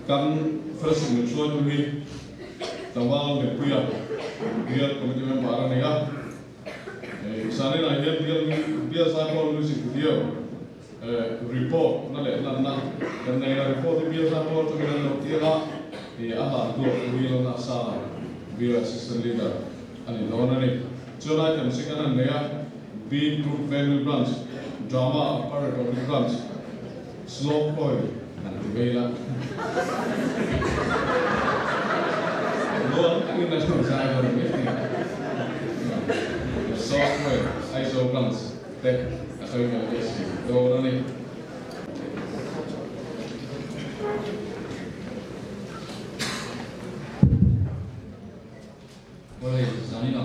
kan first mutual we tawang de kuya dia committee member ara nega sare na dia sa ko music video report na le na dan na report dia sa ko to gidan no tira aha do we na sa we assistant leader ani lona ne chora kan sikana nega beat group value branch drama part of the branch slow coil and vela no in national side of the software ISO branch tech asoy na yes do na ni oleh sanina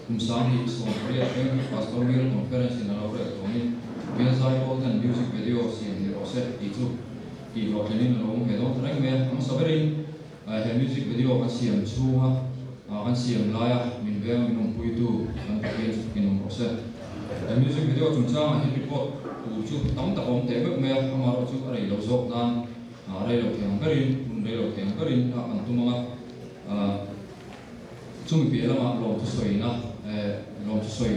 kumsami so korea pastor mir conference na laure toni biasai golden music video sin ni ose itu i rotenin no me do treng me am saberin he music video kan siam chua kan siam laya min ve min puitu kan pakai kin ose music video chung chang he report tu chu tam ta om te me amaro chu ari lo sok nan ari lo thang karin un re lo thang karin an tu ma chung bi la ma lo tu soi na lo tu soi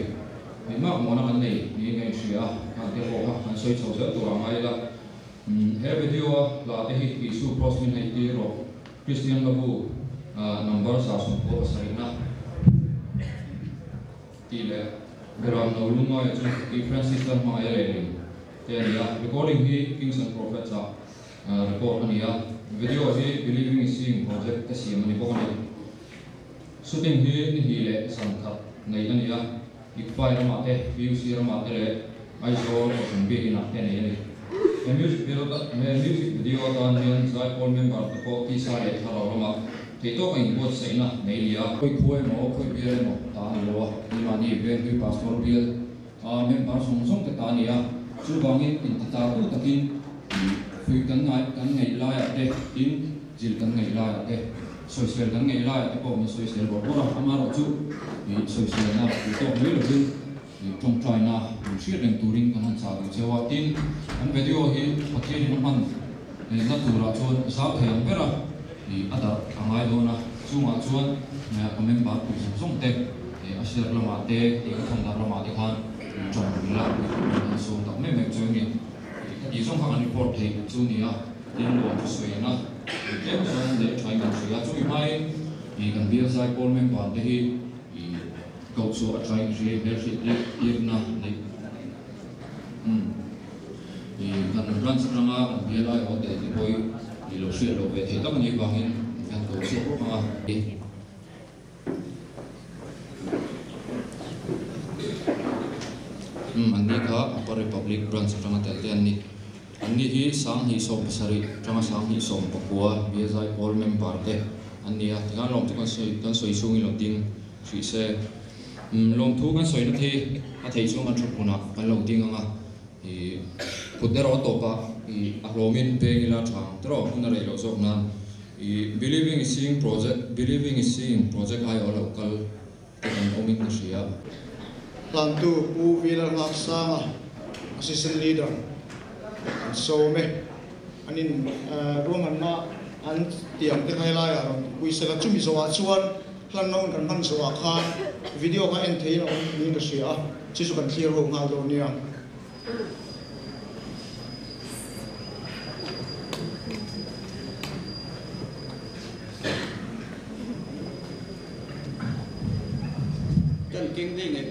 ni ma mo na kan nei ni ngai sia kan te ho kan soi chau cha tu mai la he video la te hi su prosmin hai ti ro Christian Babu number sa sun ko sa na ti le beram no lu ma chu ki Francis tan ma ya le te ya recording hi Kings and Prophets report ani ya video hi Believing is Seeing project ta siam ni ko ni shooting hi ni hi le sam khat nei ani ya ikpai ra ma te views ra ma te le ai so ko bi na te nei ni music video dan hian zai pol member ta ko ti sa le tharo roma te to kai bot sei na nei lia koi khoi mo koi bial mo ta ni lo ni ma ni ben hui pastor bial member song song ta ni ya chu bangin in ta tu takin hui kan ngai la ya te in jil kan ngai la ya te social kan ngai la ya te ko mi social bo ra amaro chu ni social na to ni lo din trong China shit and touring kan sa du chewa tin an video hi pathin man na tura chon sa thayang bera ni ada angai do na chunga chuan na comment ba ku song te ashir lama te thong da lama te khan chong la so ta me me chong ni i song khan report the chu ni a tin lo chu soi na ke chon de try kan sia chu mai ni kan bia sai pol mem ba te hi go so a trying to see if na like kan ran sa nga kan biela o te boy di lo share lo ve the ta ni bangin kan go so ko ma ani kha upper republic branch tanga tel te ani hi sang hi som sari tanga sang hi som pakua biazai pol member te ani ya tinga lom tu kan soi sungi lo ting si se long thu kan soi na the a thei chung an thupuna kan lo ding anga I putero to pa I alomin pe ila thang tro kuna re lo sok na I Believing is Seeing project ai local kan omit na siya lantu pu vila laksanga assistant leader so me anin roman na an tiam te khai la ya wi sela chumi so wa chuan hlan non kan man so wa khan video ka en thein on ni na sia chi su kan clear ho nga do nia kan king ding ne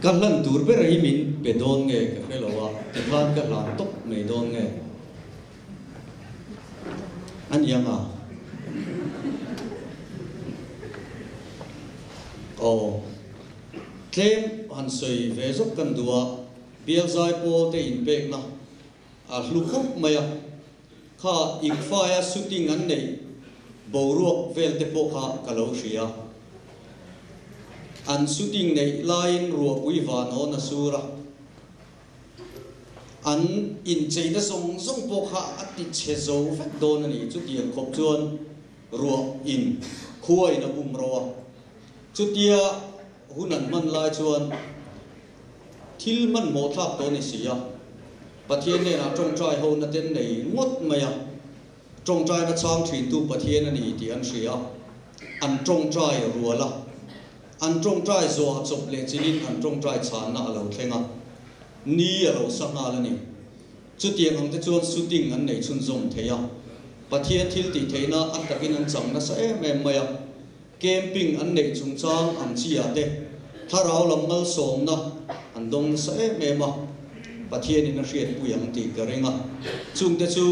kan lan tur be rai min pe don nge ka fe lowa twan ka lan tok nei don nge an yanga o claim han soi ve zok kan duwa bial zai po te in pek na a hlu khop maya kha ik fire shooting an nei boruak vel te po kha kalo sia an shooting nei line ruak wi van ho na sura an in cheina song song po kha ati chezo fek don ani chu tiang khop chuan ruak in khuai na bum ro chu tia hunan man lai chuan thil man mo thak to ni sia pathian ne na trong trai ho na ten nei ngot maya trong trai na chang thin tu pathian ani ti an sia an trong trai ruala an trong trai zo chop le chilin an trong trai chan na lo thenga ni alo sanga la ni chu tiang ang te chuan shooting an nei chun zom theya pathian thil ti theina an takin an chang na sa em maya camping an nei chung chang an chia te tharau lamal som na an dong sa em ma pathian in a riat puyang ti karenga chung te chu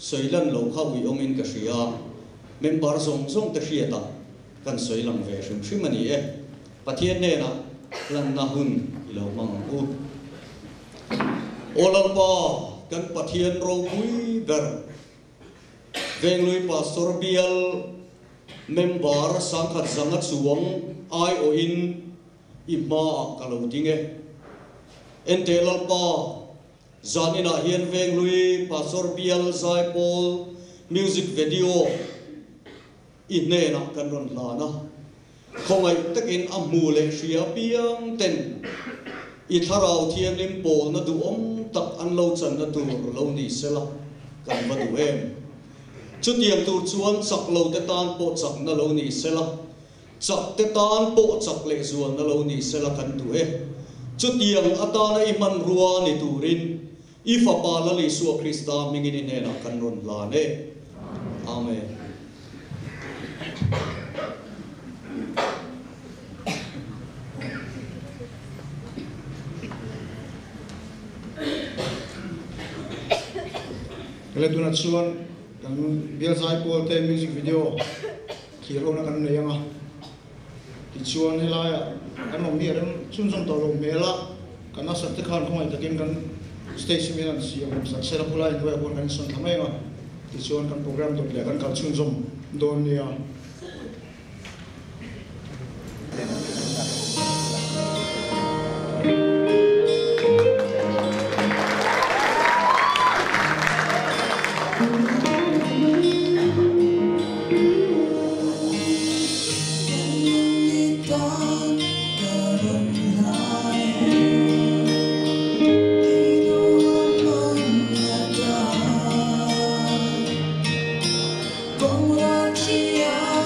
soilan lo khawi ongin ka ria member song song te riata kan soilam ve shim shimani e pathian ne na lan na hun ilo mang u olalpa kan pathian ro pui ber venglui pastor bial member sangkhat zanga chuang ai o in ima kalau dinge entelalpa zanina hian venglui pastor bial zai pol music video inne na kan ron lana khongai takin amule ria piang ten I tharau thiam lim pol na du om tak an lo chan na tur lo ni sela kan ba du em chu tiang tur chuan chak lo te tan po chak na lo ni sela chak te tan po chak le zuan na lo ni sela kan du e chu tiang atana I man ruwa ni turin I fa pa la li su Krista mingin ne na kan ron la ne amen Kalau tu nak cuan kan biar saya pol te music video kiro na kan yang ah di cuan ni lah ya kan orang biar sun sun tolong mela kan asal tekan kau itu kan station ni nanti siang saya pulai dua pun kan sun kami mah di cuan kan program tu dia kan kalau sun sun don ni ah Bông hoa chia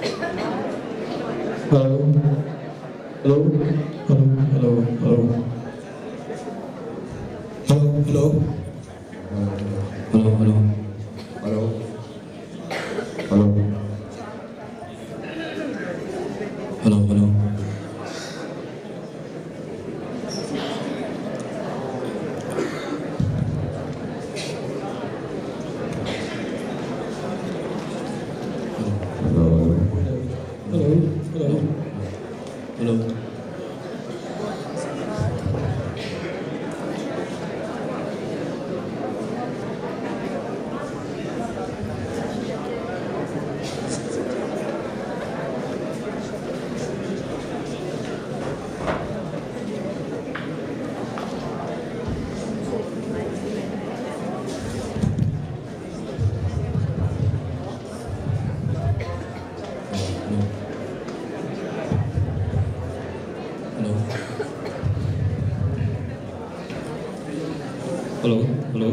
Hello. Hello. Hello. Hello. Hello. Hello. Hello. Hello. Hello. Hello. Hello. Hello. Hello. Hello. Hello. Hello. Hello. Hello.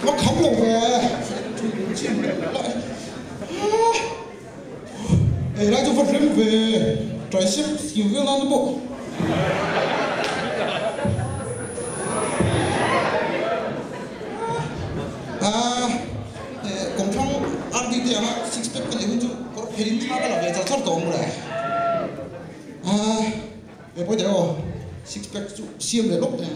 Nó khổng lồ về. Ê, ra cho vật rếm về. Trái xếp xỉu viên lan nó bộ. Công trong ăn đi tiền á, six pack cái này có phải đến thang cái là về cho thoát tổng rồi. Ê, bây giờ six pack xiêm để lúc này.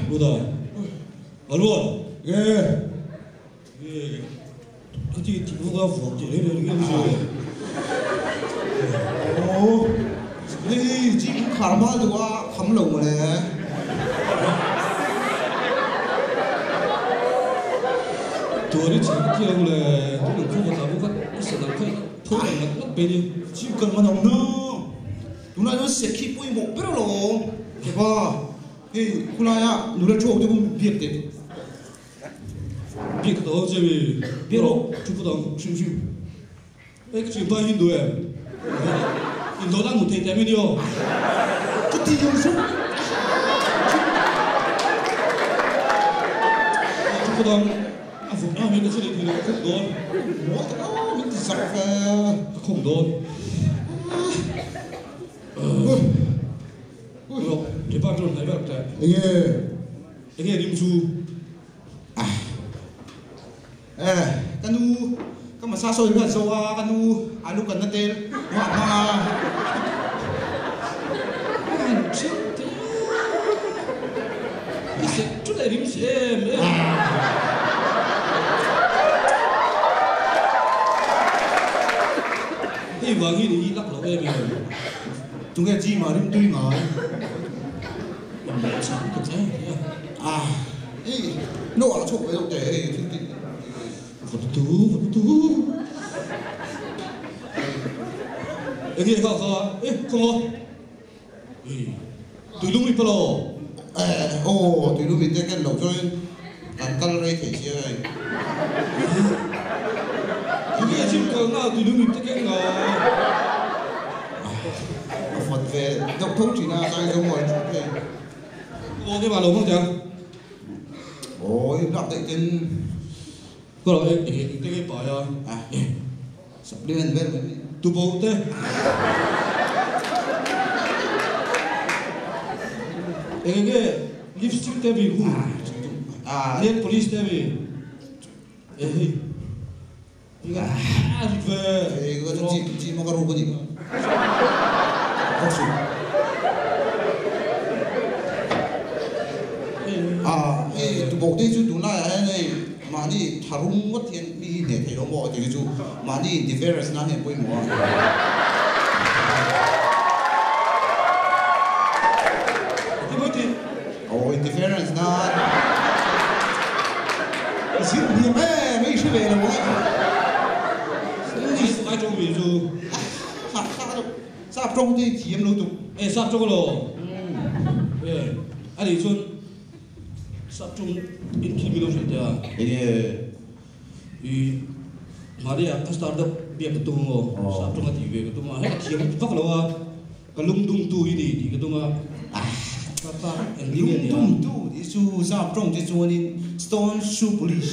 Buda, Alwan, cái gì chỉ có phổ chỉ đấy là cái gì? Hey, chị cũng khá là được quá, khắm lồng rồi nè. Tôi đi chỉ cái đâu là tôi được không có thằng bố cái sự làm cái thôi là nó bên đi. Chị cần mà nồng nữa. Đúng là nó sẽ khi bôi một biết đâu rồi. Thế ba, hey, cô này á, nó đã chuộc cho con biết đấy. Biết cái đó chứ vì biết đâu, chú phụ đồng chịu chịu. Cái chuyện bao nhiêu đuổi em? Nó đang một thầy tém đi không? Cái gì không giúp? Chú phụ đồng à phụ nam mình nó sẽ thì nó không đồn. Mình sắp về. Không đồn. Rồi, cái bao nhiêu thấy vậy? Cái gì đi chú? Kanu, kamu sa so ingat so kanu anu kan natel, wah ma. Chút này đi xem. Cái vàng gì đi lắc lỗ em rồi. Chúng cái gì mà đi tươi ngồi. Sao cũng thế. Nó là chụp cái đồ để vật tú. Cái gì không? Không. Tụi lúc đi bao lâu? Tụi lúc mình cái lẩu cho làm calorie thể chia này. Cái gì cơ nào tụi lúc mình cái ngờ. Phật về độc thông chỉ là tay giống rồi. Cái bà lồng không chẳng? Ôi, đọc tại trên. Có rồi, cái bài supplement vel tu bo te ege lipstick te bi hu net police te bi hey 이거 이거 좀 먹으러 오거든요. 혹시 이 목대주 누나야 네 많이 다른 것 같은 이네 대로 뭐 되게 좀 많이 디페런스 나네 보이 뭐. 이거지. 디페런스 나. 지금 왜是为了我？ ai trong ví dụ sắp trong thì chiếm lâu tục sắp trong lo anh đi xuân sắp trong in khi mình nói chuyện thì mà đi các startup biết cái tung ngô sắp trong cái gì về cái tung mà hết chiếm phát lo cái lung tung tu gì thì cái tung mà các anh đi nghe lung tu thì su sắp trong thì cho nên stone shoe police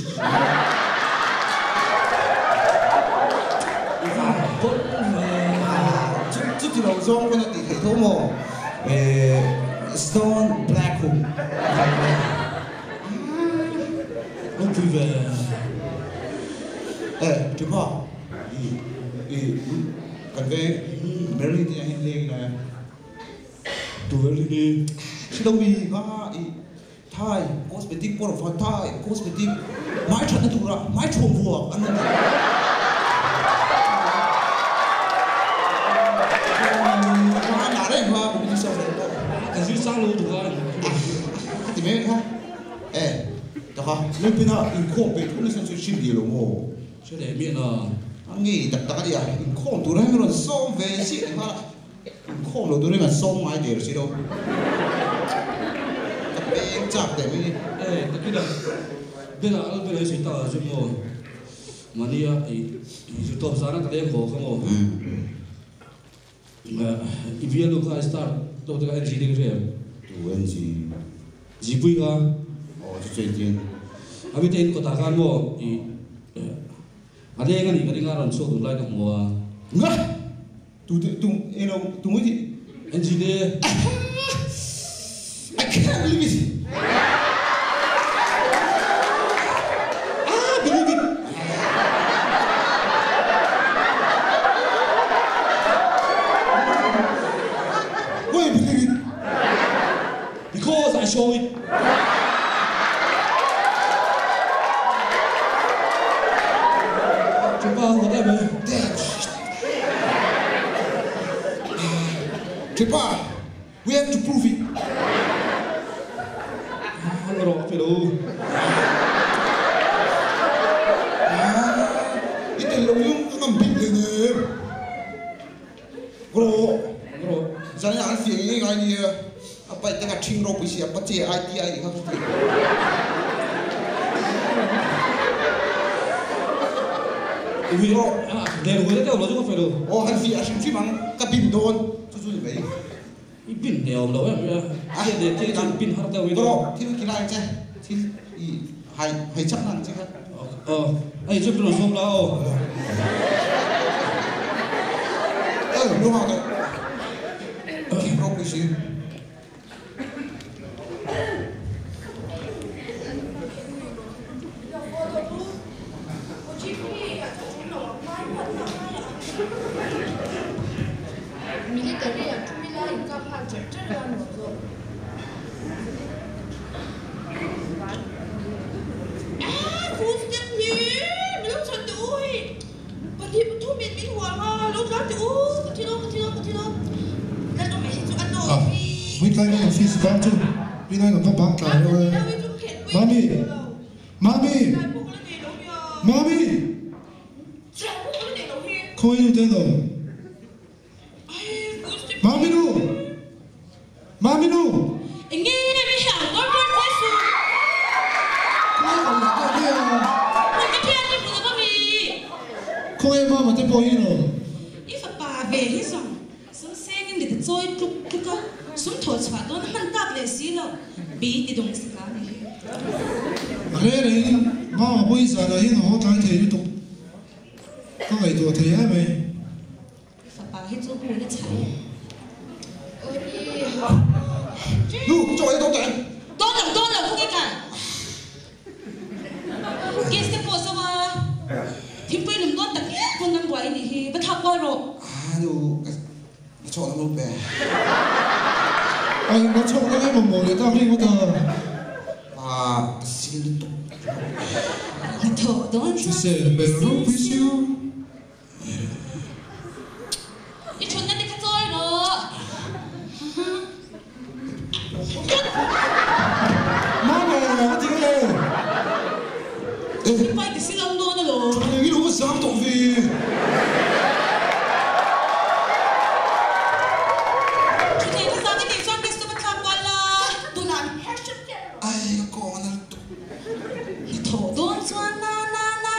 trước đầu xong cái này hệ thống một stone black hole ông chui về chú họ cần về Berlin thì anh lên này tụi Berlin đi chứ đâu vì có Thai cosmetic của Thai cosmetic mãi thật là tụi ra mãi trộm vua anh cái gì sang luôn tụi anh thì mấy ha đó ha lúc bên đó in khổ về cũng là sản xuất xin điều luôn hồ chứ để miệng à anh nghĩ đặt đặt đi à in khổ tụi nó rồi xong về xí ha in khổ rồi tụi nó mà xong ai để rồi xí đâu cái bên chặt để mấy cái đó bên này sẽ tạo ra một mà đi à thì top giá nó cái khổ không không event lúc khai start tôi cái NG đi cái tụi NG GP ka chuyện chuyện abi ten ko takan mo I ade ngani ngani ngaran so dum lai ka mo ngah tu eno tu mo gì NG de I can't believe it believe it why believe it because I show it Tripa, we have to prove it. Hello, fellow. Itu luyung ngambil ini. Bro, jangan yang sih ini kayak ni apa itu kan cingro puisi apa cie ITI ini kan. Bro, dari mana tahu lo juga fellow? Oh, hansi asyik sih mang kabin don. Vậy pin đều đâu em để pin hard đâu đó thì cái này chứ thì hay chắc là chứ ai chụp nó zoom lao đúng không đấy cái pro cái gì Wait like a fish back to be like a papa. Mommy, mommy, mommy. Come on, you tell them. Mommy, no, mommy, no. Come on, mama, te poi no. If a pa very song, some saying that the toy took some torch for don't hunt up the seal. Beat the don't stick on Really, mama, boys are in the whole time to you to. có ngày tuổi thì á mày bà hết chỗ bùi nó chạy Lu cho ấy tốt đấy Tôn lòng không nghe cả Cái sẽ bỏ sao mà Thì bây lùm tôn tặng con năm quay thì bắt thọc qua rồi lu cho nó một bè anh nó cho nó cái một để tao đi có tờ xin liên tục Thở đón she said better room with you Ý chuẩn nên đi khát rồi rồi má mày nó tiếng lên Thì bay thì xin ông đôn rồi thằng này nó có dám tội gì Thì thế thì sao cái điểm cho cái số bắt thọc qua là Tôi làm ai có nó thở đón xoan na mama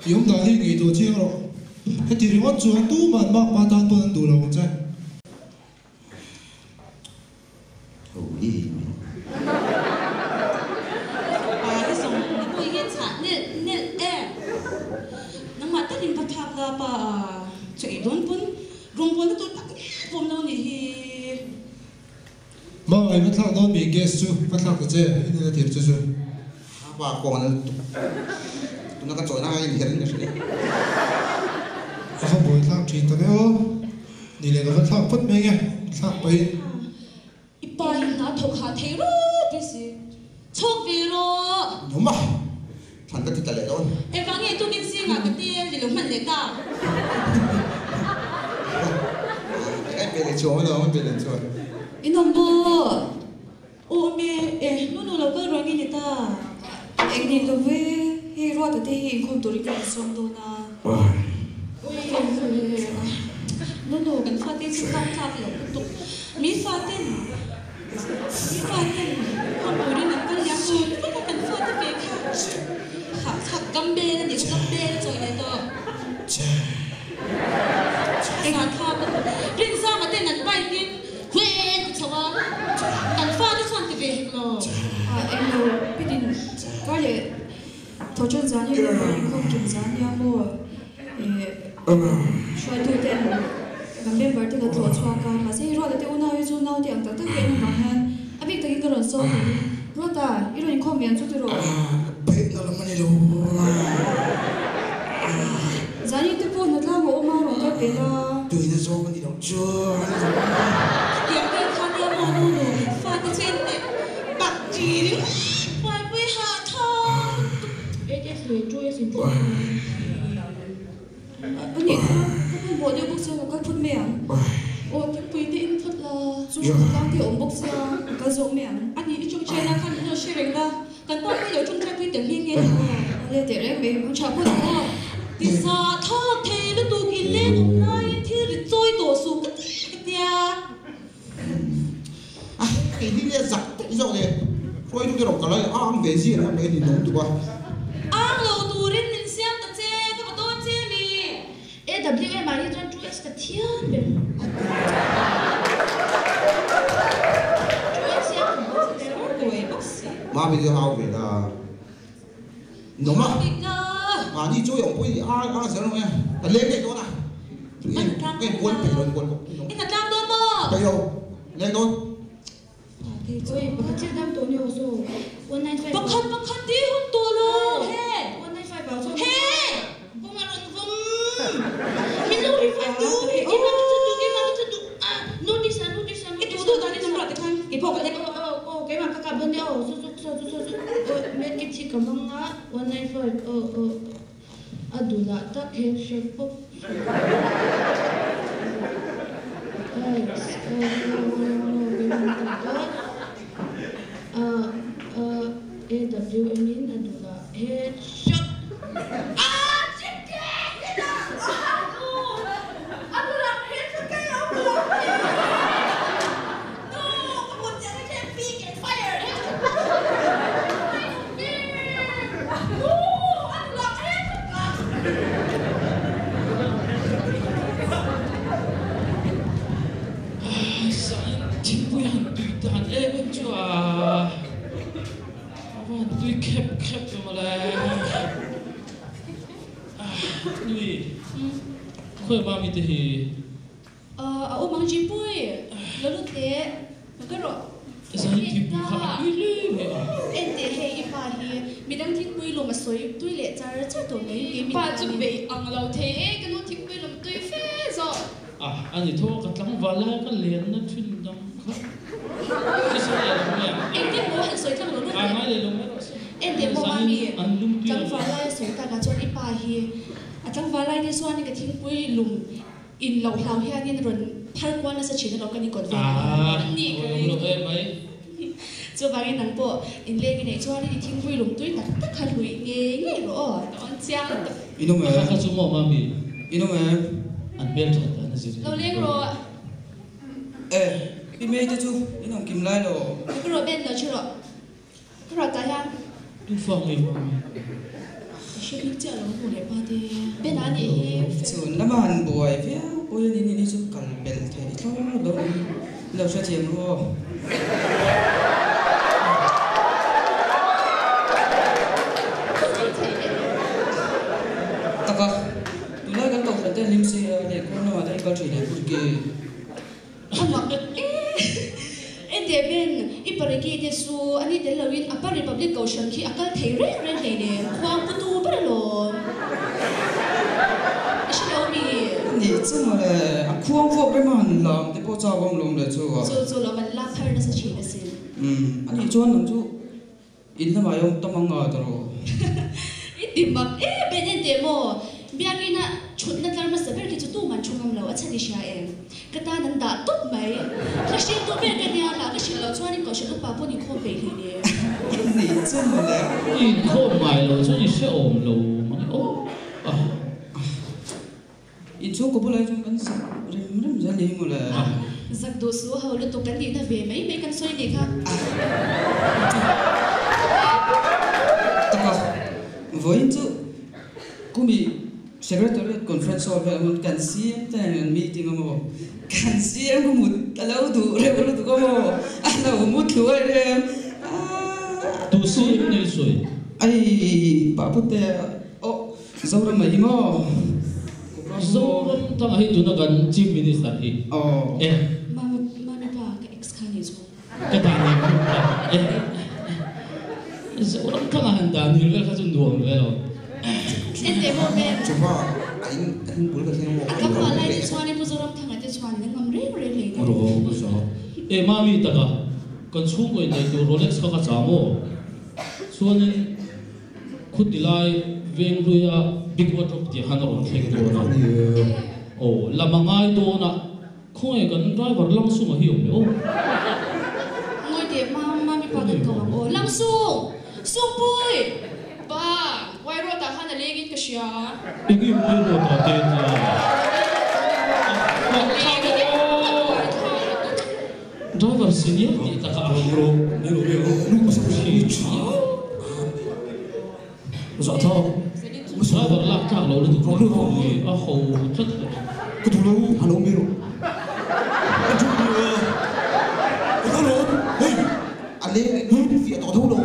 yếm đã đi nghỉ tổ chiêu rồi hết thì đi mất chuột tu mà ba tan tuần đủ rồi chứ đi cái sống cái bụi cái chả nên nằm mặt tất nhiên bắt thọc là bà chạy đón vốn rong vốn tôi tặng vốn đâu nhỉ mama em bắt nó bị guest chú bắt thằng cái gì ini là tiệp chú bà con nó tụi nó cái chỗ này hiện cái gì không bồi thằng chuyện tao nữa đi lên nó thằng phất mấy nghe thằng bay 이빨이 나 더 가태로 비시 촉비로 đúng mà thằng cái tít lệ đó 에방에 또 빈싱아 그때 리로만 내가 cái về lại chỗ nó về lại chỗ 이놈보 오메 에 누누라고 랑이니다 앵니도 왜 히로가 때 콘도리 가서도나 누누 간 파티 스타트업을 또 미사텐 우리는 빨리 약속 똑같은 서티피케이트 잠깐배는 이거 잠깐배는 저희도 생각하고 린사 맞대 난 빨긴 왜 저와 난 파도 선티피케이트로 em biết có lẽ thổ chân giá như không kiểm giá như mua xoay tôi tên gần bên bờ thì là thổ xoa cả mà sẽ rồi thì ôn nói cho nó thì anh ta tất nhiên là hắn anh biết cái cái số thì rồi ta 이런 không miễn chút rồi biết nó là cái gì giá như tôi buồn là một ông mà tôi biết là tụi nó số cái gì đâu chưa điểm cái khăn em mà luôn rồi pha cái trên này bạc chỉ quay với hạ thơ cái gì chui 언니 그건 뭐냐 복수야 các phân miệng cái quý tin thật là dù các kiểu bốc ra các dấu miệng anh nghĩ trong chơi là khăn nó sharing ra cần tôi bây giờ trong chơi quý tiếng nghe lên để đấy mình cũng chả có gì thì sao thơ thế nó tụ kín lên hôm nay thì rồi đổ xuống cái tia cái gì vậy giặc cái gì vậy quay chúng tôi đọc cái này về gì nó mấy thì đúng tụi qua ang lâu tụ rin mình xem tập chơi các bạn tôi chơi mi AWM mà đi trong chuỗi sẽ thiên về mà bây giờ học về là nó mà đi chơi ở quê ai sẽ không em lên cái đó này cái quân phải quân em đặt làm đơn mà bây giờ lên thôi ôi bác chết đam tốn nhiều rồi one night five bác khăn đi không tốn luôn he one night five bảo cho he không mà nó không hello đi phải du cái mà tôi du à notice cái chú tôi đi nằm lại cái cái bộ cái mà các bạn nhau mấy cái gì cả mong á one night five adula ta handshake pop AWM in adula headshot tôi khép cho mà lại nuôi khơi ba mi thì ông mang gì bui lỡ lúc thế cái rồi sao thì khá đi em để hay ipa hi mình đang thích bui luôn mà soi tôi lệ cha ra chắc tổ mấy cái ba chuẩn bị ăn lâu thế cái nó thích bui luôn tôi phê rồi anh ấy thôi cái thằng vào lại cái liền nó chuyên đâm cái sao vậy em tiếp bố hẳn soi thằng lỡ lúc nói thế lên luôn em để bố ba mi chẳng phải là soi ta cả cho ipa hi chẳng phải là đi xoan cái thích bui lùng in lâu lâu hi anh rồi phật quan là sẽ chỉ là cái này còn về đi cái mấy cho bà nghe nắng bộ in lên cái này cho đi thiên vui lùng túi tất cả lùi nghe nghe rồi con cha inom cái số một mà bị inom anh biết rồi anh gì lâu lên rồi đi mấy chứ inom kim lai rồi cái rồi bên là chưa rồi cái rồi cái hàng tôi phong em sẽ biết chưa là một đẹp ba thì bên anh ấy chứ nó mà hành bồi phía bồi đi chứ cần bền thế thôi đâu sẽ tiền luôn taka tulai kan kau kata lim se le ko na ada ikal thile porque ama em để bên ipariki de su ani de lawin apa republic ocean ki akal thei re ne khoang putu par lo Xiaomi ni chu ma le khuang kho pe man lam te po cha gom long le chu zo lo man la phar na sa chi na sin ani chuan nam chu in la ma yom tamanga taro itimam bên en demo biagina chutna tlar ma saber ki chu man chungam lo acha di sha em kata nan da top mai ka shin to be ka nia la ka shin lo chuan ko shin pa po ni kho pe hi ne ni chu ma le in kho mai lo chu ni se om lo ma o in chu ko bulai chu kan sa rim ja le mo le zak do su ha lo to kan di na ve mai kan soi ni kha taka voin chu kumi secretariat conference hall ve mun kan sim tan meeting mo kan sim ko mut kalau du re bolu du ko mo ana mut lu re tu sim ni soi ai pa pute o zaura mai mo zoram tang hi tu na kan chief minister hi mama pa ka ex khani zo cái đàn này zoram tang han dan ni le ka chun duang le lo en demo ben coba anh bul ka theng mo ka pa lai di chuan ni zoram thang ate chuan na ngam re re le ro ko so e mami ta ka kan chung ko nei tu Rolex ka cha mo chuanin khut dilai veng ruya big wardrobe ti han ron thek do na o lamangai do na khoi kan driver lang su ma hi om le o ngoi de mami pa kan ko o lang su pui ba wai ro ta han le gi ka sia igi mo ro ta te driver senior ti ta ka ro lu ko sa chi zo to driver lak ka lo lu ko lu a ho thak ko tu lo halo miro halo hey ale fi to to lo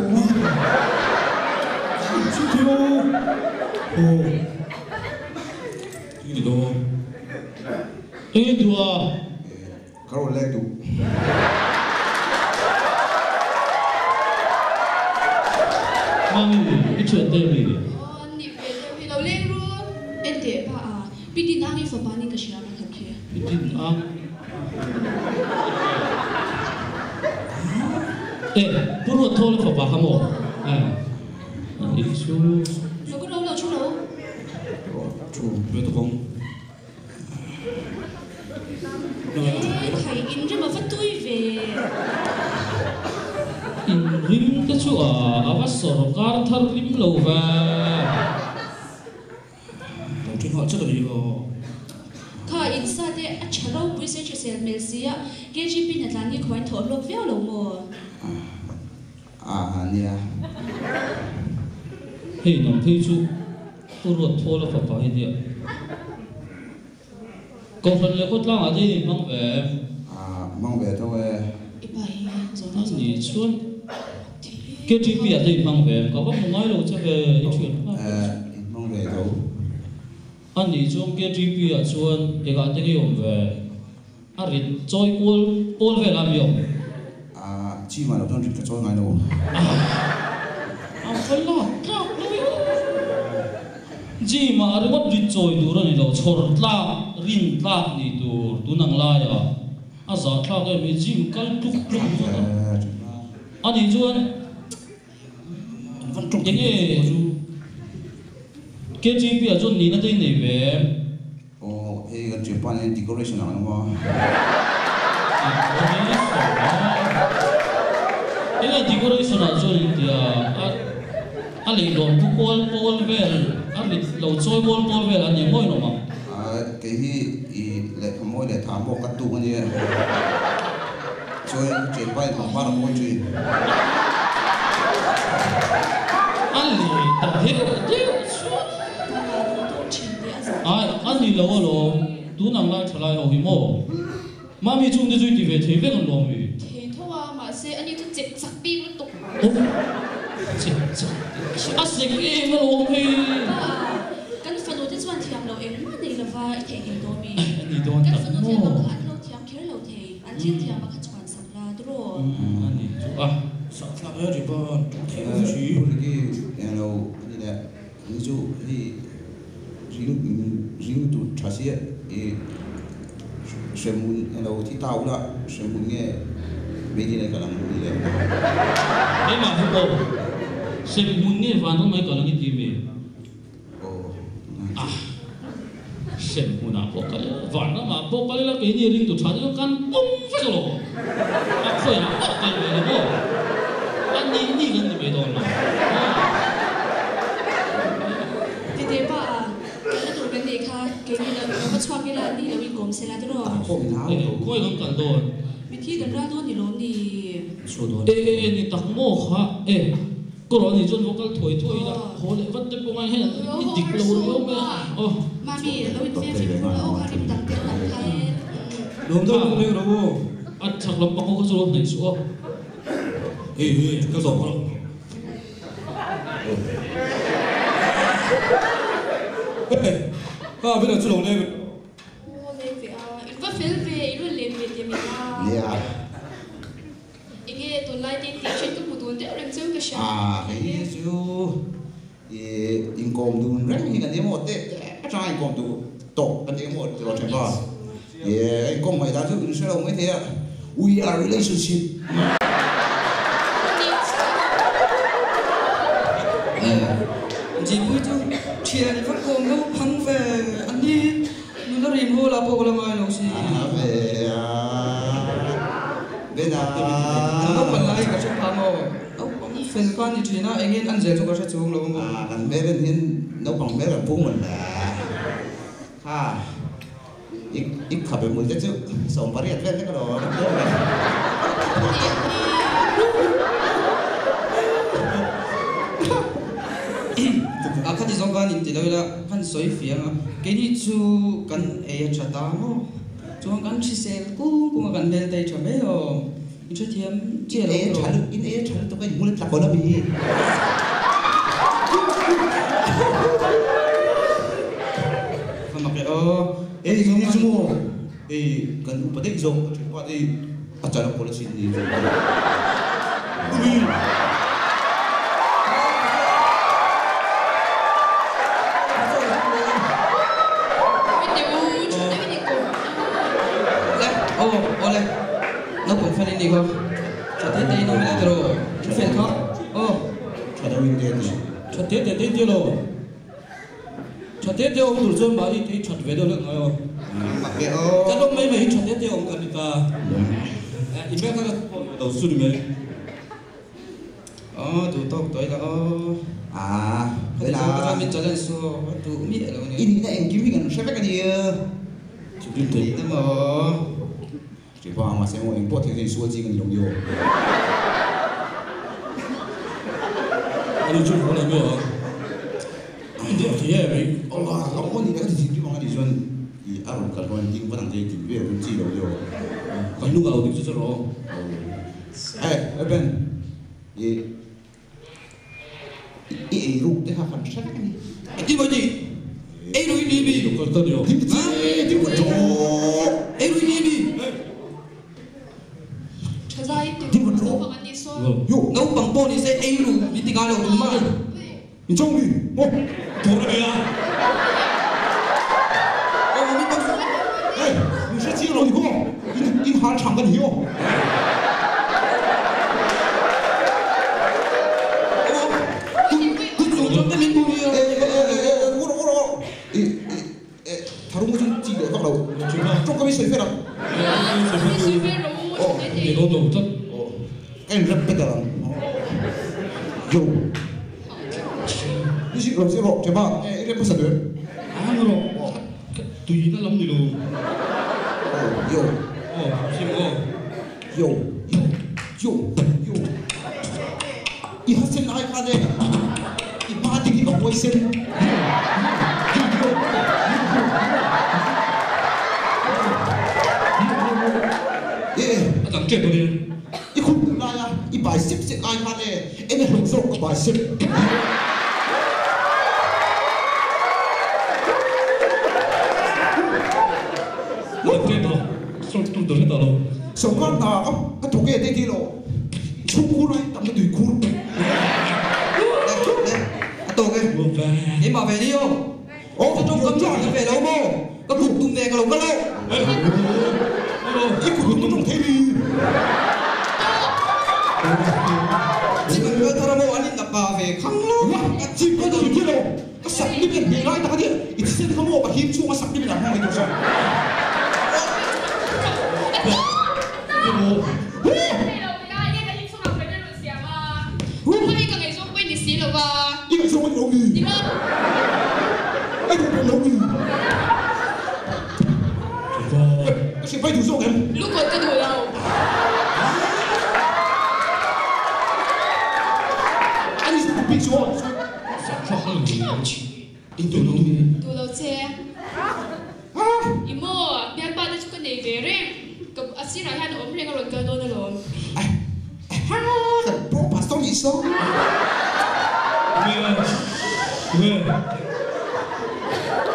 ini do ini dua karo le tu mami itu ente ni ni pe lo le ru en de pa piti na ngi fa pa ni ka sia na kha ke itu puro thol fa pa hamo itu lo ko lo chu lo chu be to kong thai in je ma fa tui ve in rim te chu awas sarkar thar rim lo va lo tin ho cha da yo kha in sa de a chalo pui se che sel mel sia KGP na tlan ni khwain tho lok ve lo mo nia hei nam phei chu puro thol fa pa hi dia ko fan le ko tlang a de mang ve mang về thôi ipai zo ni chuan KTP ở đây mang về có bác nói đâu cho về chuyện mang về đâu anh đi trong KTP ở chuan để gọi tới cái về anh đi chơi bol về làm gì chi mà đâu trong chuyện chơi ngay đâu phải lo gì mà anh mất đi chơi đủ rồi đâu chор la rin la đi đủ năng la ya giờ thao cái mấy gì cái trục anh đi chuan những cái KTP ở chỗ này nó tên gì về? Cái chuyện ban này decoration nào không? Cái này decoration ở chỗ này thì anh lấy đồ ball về, anh lấy đồ chơi ball về là nhiều mối nữa mà. Cái lại mối để thảm bộ cắt tủ cái gì? Chơi chuyện ban không phải là mối chuyện. Anh lấy tập hết anh đi lâu rồi, tú nằm lại trở lại ở hiểm mộ. Mà mi chung đi chơi thì về thấy về còn lo mi. Thế thôi mà sẽ anh đi tôi chết sặc bi luôn tục. Chết. À sẽ cái mà lo mi. Cái phần đầu tiên toàn thiam lâu em mà này là vai thể hiện đồ mi. Đi đâu cái tập phần đầu tiên mà anh lâu thiam kia lâu thì anh thiên thiam mà khách toàn sặc là rồi. Anh đi chỗ sặc là ở đi bao cái cái lâu như là ví dụ thì riêng tụ trả xe xem muốn lâu thì tao đã xem muốn nghe mấy cái này cả làm gì đấy thế mà không có xem muốn nghe và nó mới cả là cái gì vậy xem muốn nào có cái và nó mà có cái là cái gì riêng tụ trả nó căn bung phải rồi phải là cái gì đó anh đi cái gì vậy đó thế bà cái đồ bên này khác cái này là nó cho cái là đi là mình gồm sẽ là cái rồi coi không cần đồ vì khi gần ra thôi thì lớn thì số đồ đi tắc mồ hả cô nói thì chôn vocal thôi là hồ lệ vắt tới công an hay là đi dịch lâu lâu mà mà mi lâu thì phép phim lâu mà điểm tặng thay đúng rồi không biết đâu anh chắc lắm bao có số này số cái số đó bây giờ chú đồng lên lên về ít có phim về luôn lên về thì mình cái tuần lai tiền tiền trên cái tuần để làm sao cái sao cái chú income đun rất nhiều cái một đấy cho income đun tổ cái một rồi chẳng bao income mày đã thứ sẽ đâu mấy thế we are relationship chỉ vui chứ chuyện phát công đâu phăng về anh đi nó rìm hô là bộ là mai đâu xí về bên nó còn lại cái chuyện phăng rồi phần quan thì chỉ nó anh ấy ăn dễ cho cái sự chung luôn anh bé bên hiên nấu bằng bé là phú mình là ít khập về mùi tết chứ sống phát hiện lên cái đó khát thì giống cái thì là khăn soi phiền cái đi chú cần chặt tao chú cần chỉ xem cũng cần lên tay cho mấy rồi chú thiêm chia rồi trả được tôi cái muốn là có là gì mà cái giống như chú cần một đích dùng chúng ta đi trả được có là gì nó cũng phải đi không? Cho thế đây nó mới rồi, chứ phải không? Cho đâu mình tiền cho thế tiêu rồi, cho thế tiêu ông đủ dân bảo đi thì chặt về đâu được rồi, cái lúc mấy cho thế tiêu ông cần đi ta, ít mấy cái đầu xuân mấy, tụ tóc tới là đây là mình trở lên số, tụ biết rồi này, ini là em kiếm cái sẽ cái gì, chụp phim thì mà chỉ vào mà xem em có thể số gì cần dùng nhiều. anh chụp cái này nữa, đi thì vậy, không có gì cái gì chỉ bằng cái gì luôn, ăn cái con chim vẫn đang chơi chim về cũng chỉ đâu nhiều, còn lúc nào thì chưa rồi, bên, rụt thế ha phần sắc này đi bao gì ấy rồi đi đi được con nhiều đi một chỗ ấy rồi đi đi Thật ra đi một chỗ nấu bằng bò đi sẽ ấy rồi đi tìm ai đâu đúng không mình trông đi ô chỗ đó bây giờ ê mình sẽ chia rồi không đi hái chẳng cần hiểu 다른 거 좀 찍어 가라고 조금 있어 있어라 thì nó đủ chất em rất biết là yo đi chị rồi chị rồi chị bảo em rất biết được nó tùy nó lắm đi luôn yo xin ngô yo 이 학생 아이카네 이 바디기가 보이세요 tặng chuyện đi 이 군 나야 이 바이셉스 아이카네 애네 형성 거 바이셉 tặng chuyện đó xong tôi tưởng hết rồi 성관 나가 그 독에 대기로 축구를 했다면 뒤 군. Tôi cái em bảo về đi không? Ồ, trong cấm chọn về đâu mô? Có cục tung về cái lồng cái lâu. Cái cục tung trong thế đi. Chỉ cần đưa thằng mô anh đập bà về khăng lâu. Chỉ có được kia đâu. Cái sập đi biển về lại ta đi. Ít xin thằng mô mà hiếm chung mà sập đi biển làm không được sao? Đi cái số anh đâu đi? Anh không đâu đi. Cái gì phải thủ số em? Lúc còn cái đùi đâu? Anh đi bị số. đi tôi đâu đi Đùi đâu che? Imo, biar pada suka nih bereng. Ke asir ayan om leng kalau kau dona lom. Bro, pastor iso. 왜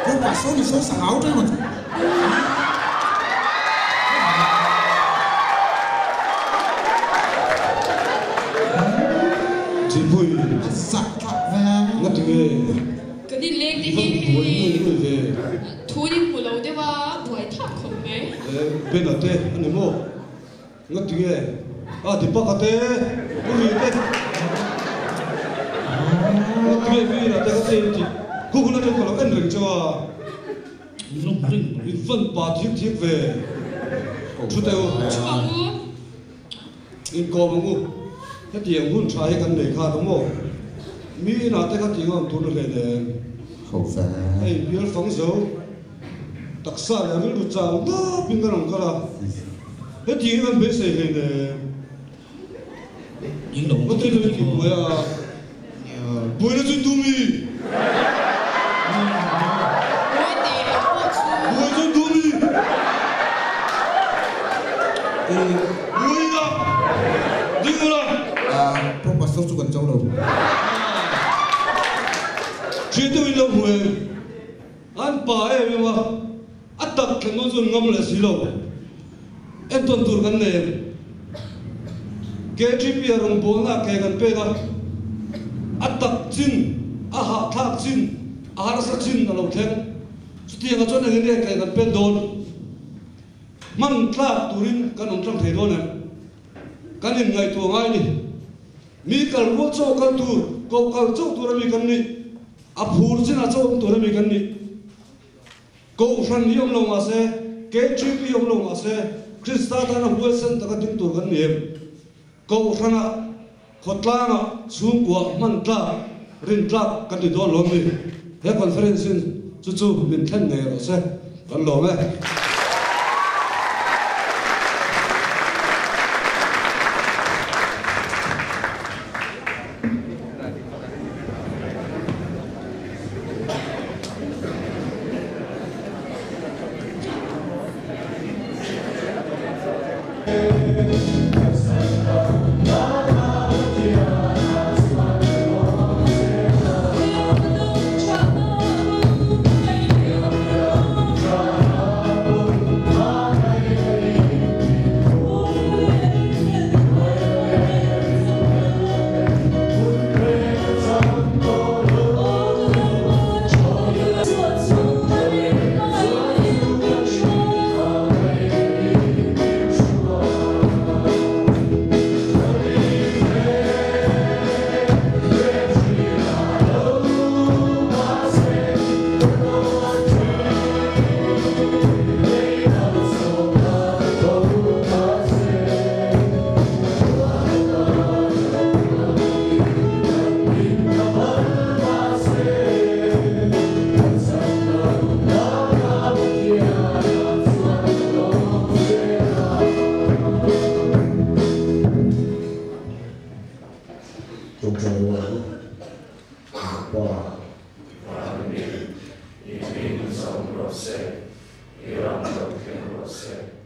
Bro, pastor iso sang áo trên mà. chị vui Sạc cặp vàng. ngất ghê Cái đi leng thì buổi hi. người về Thu những mùa lâu đấy wa buổi tháp không mấy. bên ở tê anh mô ngất ghê thì bác ở tê cái gì tê ngất ghê vì là tê cái tê thì cô cũng là trong còn anh rình cho nó rình phân ba thiết về chú têu Chú bảo ngu. in co mà ngu cái tiền hun trái cái này khá đúng không mi là tê cái tiền ông tu nó lên lên Không phải. ai biết phóng dấu đặc sản là biết được chào đó bên cái nào cả cái tiền anh biết gì lên lên những đồng có thể được kiểu 뭐야 뭐야 좀 도미 뭐야 좀 도미 뭐야 니구나 Bro, pastor chú cần châu đâu. chuyện tôi là 뭐야 anh bà em mà ắt tập cái món gì ngâm là xí lâu em tuần tur cái này cái chip kia rong bố na cái gần pe đó ắt tập chín hạ thác chín hạ sát chín là lâu thêm tiền cái chỗ này cái gần pe đồn mang thác turin cái ông trong thế đồn này cái này ngày tuổi ngay đi mi cái lúa cho cái tur câu cái cho tur mi cái này áp hụt trên là cho tur mi cái này câu phần đi ông lâu mà sẽ cái chip đi ông lâu mà sẽ Krista ta na Wilson ta ka ting tur kan niệm câu thana khotlanga sum của man ta rin ta kan ti don lom ni he conference chu chu min than ne ro se kan lo me lo qua I min som rosé, i randok en rosé.